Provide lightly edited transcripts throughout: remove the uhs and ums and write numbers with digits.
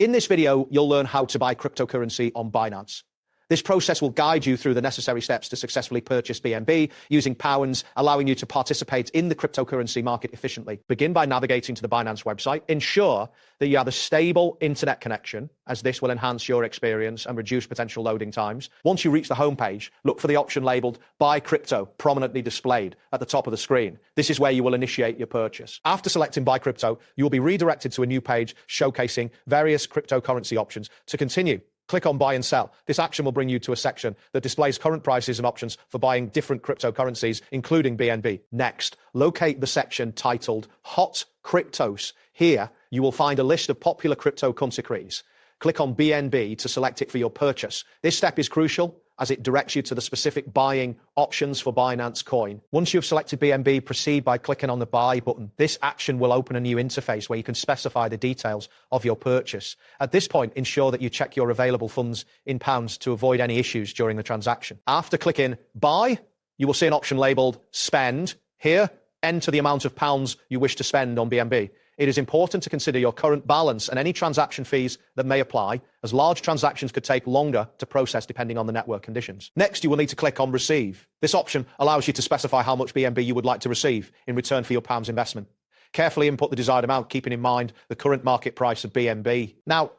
In this video, you'll learn how to buy cryptocurrency on Binance. This process will guide you through the necessary steps to successfully purchase BNB using pounds, allowing you to participate in the cryptocurrency market efficiently. Begin by navigating to the Binance website. Ensure that you have a stable internet connection, as this will enhance your experience and reduce potential loading times. Once you reach the homepage, look for the option labeled Buy Crypto prominently displayed at the top of the screen. This is where you will initiate your purchase. After selecting Buy Crypto, you will be redirected to a new page showcasing various cryptocurrency options. To continue, click on Buy and Sell. This action will bring you to a section that displays current prices and options for buying different cryptocurrencies, including BNB. Next, locate the section titled Hot Cryptos. Here, you will find a list of popular cryptocurrencies. Click on BNB to select it for your purchase. This step is crucial as it directs you to the specific buying options for Binance Coin. Once you've selected BNB, proceed by clicking on the Buy button. This action will open a new interface where you can specify the details of your purchase. At this point, ensure that you check your available funds in pounds to avoid any issues during the transaction. After clicking Buy, you will see an option labeled Spend. Here, enter the amount of pounds you wish to spend on BNB. It is important to consider your current balance and any transaction fees that may apply, as large transactions could take longer to process depending on the network conditions. Next, you will need to click on Receive. This option allows you to specify how much BNB you would like to receive in return for your pounds investment. Carefully input the desired amount, keeping in mind the current market price of BNB. Now,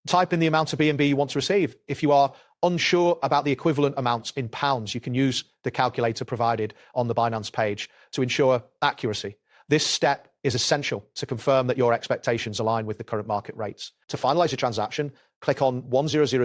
type in the amount of BNB you want to receive. If you are unsure about the equivalent amounts in pounds, you can use the calculator provided on the Binance page to ensure accuracy. This step is essential to confirm that your expectations align with the current market rates. To finalize a transaction, click on 1000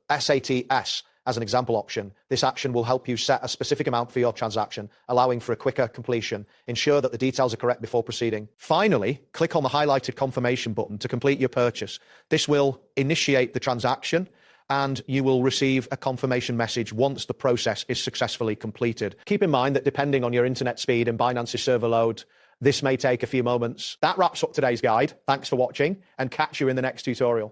SATS as an example option. This action will help you set a specific amount for your transaction, allowing for a quicker completion. Ensure that the details are correct before proceeding. Finally, click on the highlighted confirmation button to complete your purchase. This will initiate the transaction, and you will receive a confirmation message once the process is successfully completed. Keep in mind that depending on your internet speed and Binance's server load, this may take a few moments. That wraps up today's guide. Thanks for watching, and catch you in the next tutorial.